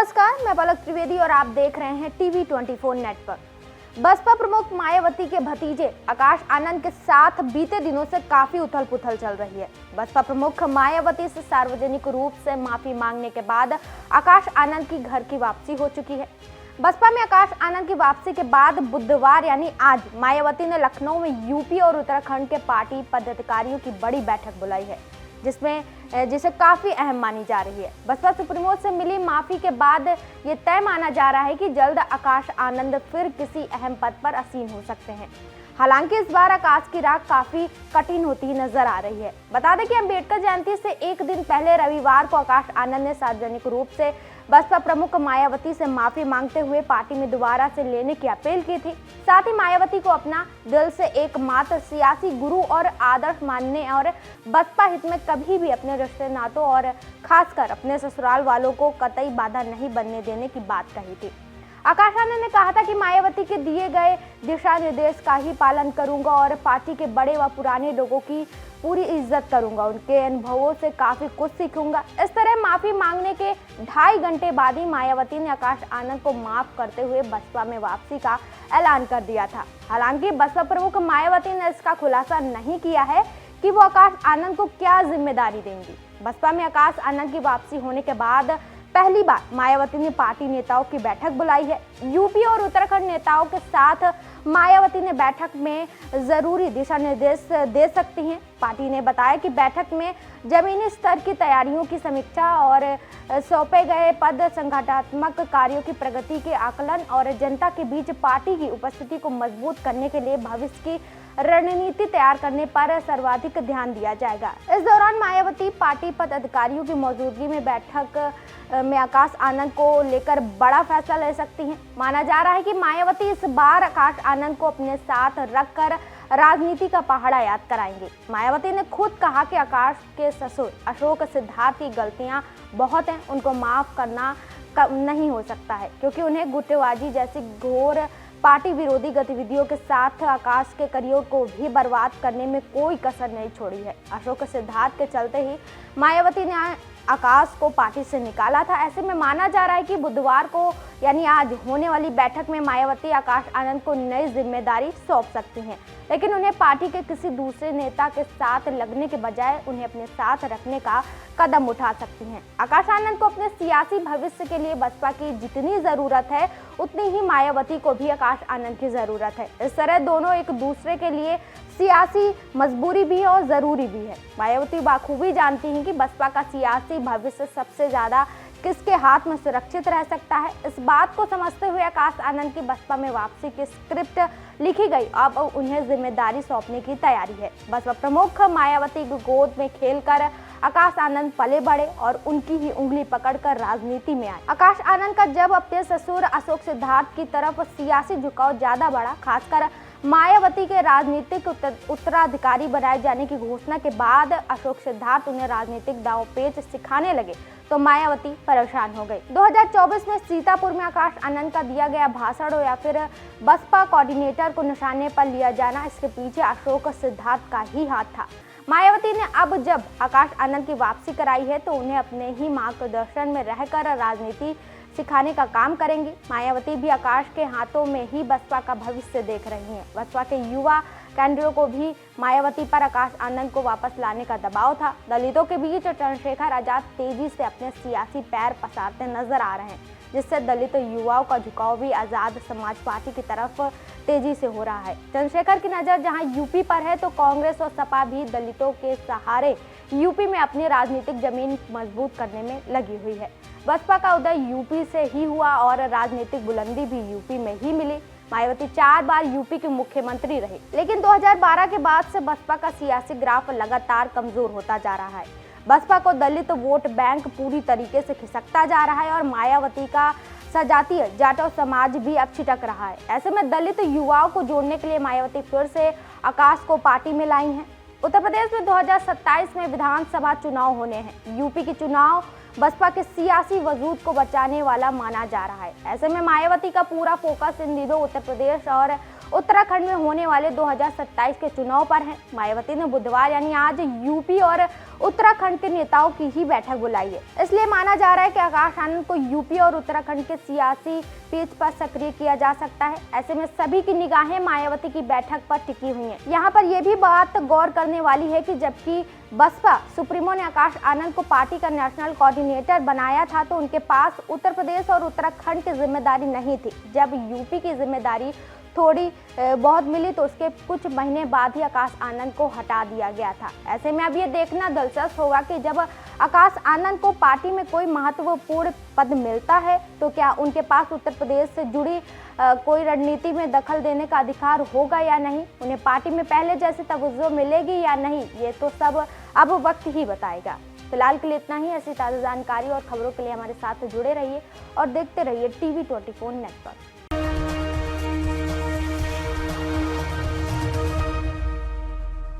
नमस्कार, मैं पलक त्रिवेदी और आप देख रहे हैं टीवी 24 नेटवर्क। बसपा प्रमुख मायावती के भतीजे आकाश आनंद के साथ बीते दिनों से काफी उथल पुथल चल रही है। बसपा प्रमुख मायावती से सार्वजनिक रूप से माफी मांगने के बाद आकाश आनंद की घर की वापसी हो चुकी है। बसपा में आकाश आनंद की वापसी के बाद बुधवार यानी आज मायावती ने लखनऊ में यूपी और उत्तराखंड के पार्टी पदाधिकारियों की बड़ी बैठक बुलाई है, जिसे काफी अहम मानी जा रही है। बसपा सुप्रीमो से मिली माफी के बाद ये तय माना जा रहा है कि जल्द आकाश आनंद फिर किसी अहम पद पर आसीन हो सकते हैं। हालांकि इस बार आकाश की राह काफी कठिन होती नजर आ रही है। बता दें कि अंबेडकर जयंती से एक दिन पहले रविवार को आकाश आनंद ने सार्वजनिक रूप से बसपा प्रमुख मायावती से माफी मांगते हुए पार्टी में दोबारा से लेने की अपील की थी। साथ ही मायावती को अपना दिल से एकमात्र सियासी गुरु और आदर्श मानने और बसपा हित में कभी भी अपने रिश्ते नातों और खासकर अपने ससुराल वालों को कतई बाधा नहीं बनने देने की बात कही थी। आकाश आनंद ने कहा था कि मायावती के दिए गए दिशा निर्देश का ही पालन करूंगा और पार्टी के बड़े व पुराने लोगों की पूरी इज्जत करूंगा, उनके अनुभवों से काफी कुछ सीखूंगा। इस तरह माफी मांगने के 2.5 घंटे बाद ही मायावती ने आकाश आनंद को माफ करते हुए बसपा में वापसी का ऐलान कर दिया था। हालांकि बसपा प्रमुख मायावती ने इसका खुलासा नहीं किया है कि वो आकाश आनंद को क्या जिम्मेदारी देंगी। बसपा में आकाश आनंद की वापसी होने के बाद पहली बार मायावती ने पार्टी नेताओं की बैठक बुलाई है। यूपी और उत्तराखंड नेताओं के साथ मायावती ने बैठक में जरूरी दिशा निर्देश दे सकती हैं। पार्टी ने बताया कि बैठक में जमीनी स्तर की तैयारियों की समीक्षा और सौंपे गए पद संगठनात्मक कार्यों की प्रगति के आकलन और जनता के बीच पार्टी की उपस्थिति को मजबूत करने के लिए भविष्य की रणनीति तैयार करने पर सर्वाधिक ध्यान दिया जाएगा। इस दौरान मायावती पार्टी पदाधिकारियों की मौजूदगी में बैठक में आकाश आनंद को लेकर बड़ा फैसला ले सकती हैं। माना जा रहा है कि मायावती इस बार आकाश आनंद को अपने साथ रखकर राजनीति का पहाड़ा याद कराएंगे। मायावती ने खुद कहा कि आकाश के ससुर अशोक सिद्धार्थ की गलतियां बहुत हैं, उनको माफ करना नहीं हो सकता है, क्योंकि उन्हें गुटबाजी जैसी घोर पार्टी विरोधी गतिविधियों के साथ आकाश के करियर को भी बर्बाद करने में कोई कसर नहीं छोड़ी है। अशोक सिद्धार्थ के चलते ही मायावती ने आकाश को पार्टी से निकाला था। ऐसे में माना जा रहा है कि बुधवार को यानी आज होने वाली बैठक में मायावती आकाश आनंद को नई जिम्मेदारी सौंप सकती हैं, लेकिन उन्हें पार्टी के किसी दूसरे नेता के साथ लगने के बजाय उन्हें अपने साथ रखने का कदम उठा सकती हैं। आकाश आनंद को अपने सियासी भविष्य के लिए बसपा की जितनी जरूरत है उतनी ही मायावती को भी आकाश आनंद की जरूरत है। इस तरह दोनों एक दूसरे के लिए सियासी मजबूरी भी है और जरूरी भी है। मायावती बाखूबी जानती हैं कि बसपा का सियासी भविष्य सबसे ज्यादा किसके हाथ में सुरक्षित रह सकता है। इस बात को समझते हुए आकाश आनंद की बसपा में वापसी की स्क्रिप्ट लिखी गई। अब उन्हें जिम्मेदारी सौंपने की तैयारी है। बसपा प्रमुख मायावती की गोद में खेलकर आकाश आनंद पले बढ़े और उनकी ही उंगली पकड़कर राजनीति में आए। आकाश आनंद का जब अपने ससुर अशोक सिद्धार्थ की तरफ सियासी झुकाव ज्यादा बढ़ा, खासकर मायावती के राजनीतिक उत्तराधिकारी बनाए जाने की घोषणा के बाद अशोक सिद्धार्थ उन्हें राजनीतिक दांवपेच सिखाने लगे तो मायावती परेशान हो गई। 2024 में सीतापुर में आकाश आनंद का दिया गया भाषण हो या फिर बसपा कोऑर्डिनेटर को निशाने पर लिया जाना, इसके पीछे अशोक सिद्धार्थ का ही हाथ था। मायावती ने अब जब आकाश आनंद की वापसी कराई है तो उन्हें अपने ही मार्गदर्शन में रहकर राजनीति सिखाने का काम करेंगी। मायावती भी आकाश के हाथों में ही बसपा का भविष्य देख रही हैं। बसपा के युवा कैडरों को भी मायावती पर आकाश आनंद को वापस लाने का दबाव था। दलितों के बीच चंद्रशेखर आजाद तेजी से अपने सियासी पैर पसारते नजर आ रहे हैं, जिससे दलित युवाओं का झुकाव भी आजाद समाज पार्टी की तरफ तेजी से हो रहा है। चंद्रशेखर की नजर जहां यूपी पर है तो कांग्रेस और सपा भी दलितों के सहारे यूपी में अपनी राजनीतिक जमीन मजबूत करने में लगी हुई है। बसपा का उदय यूपी से ही हुआ और राजनीतिक बुलंदी भी यूपी में ही मिली। मायावती 4 बार यूपी के मुख्यमंत्री रहे, लेकिन 2012 के बाद से बसपा का सियासी ग्राफ लगातार कमजोर होता जा रहा है। बसपा को दलित वोट बैंक पूरी तरीके से खिसकता जा रहा है और मायावती का सजातीय जाटव समाज भी अब छिटक रहा है। ऐसे में दलित युवाओं को जोड़ने के लिए मायावती फिर से आकाश को पार्टी में लाई हैं। उत्तर प्रदेश में 2027 में विधानसभा चुनाव होने हैं। यूपी के चुनाव बसपा के सियासी वजूद को बचाने वाला माना जा रहा है। ऐसे में मायावती का पूरा फोकस इन दिनों उत्तर प्रदेश और उत्तराखंड में होने वाले 2027 के चुनाव पर है। मायावती ने बुधवार यानी आज यूपी और उत्तराखंड के नेताओं की ही बैठक बुलाई है। इसलिए माना जा रहा है कि आकाश आनंद को यूपी और उत्तराखंड के सियासी पिच पर सक्रिय किया जा सकता है। ऐसे में सभी की निगाहें मायावती की बैठक पर टिकी हुई हैं। यहाँ पर यह भी बात गौर करने वाली है कि जबकि बसपा सुप्रीमो ने आकाश आनंद को पार्टी का नेशनल कोऑर्डिनेटर बनाया था, तो उनके पास उत्तर प्रदेश और उत्तराखंड की जिम्मेदारी नहीं थी। जब यूपी की जिम्मेदारी थोड़ी बहुत मिली तो उसके कुछ महीने बाद ही आकाश आनंद को हटा दिया गया था। ऐसे में अब ये देखना दिलचस्प होगा कि जब आकाश आनंद को पार्टी में कोई महत्वपूर्ण पद मिलता है तो क्या उनके पास उत्तर प्रदेश से जुड़ी कोई रणनीति में दखल देने का अधिकार होगा या नहीं, उन्हें पार्टी में पहले जैसे तवज्जो मिलेगी या नहीं, ये तो सब अब वक्त ही बताएगा। फिलहाल के लिए इतना ही। ऐसी ताज़ा जानकारी और खबरों के लिए हमारे साथ जुड़े रहिए और देखते रहिए TV24 नेटवर्क।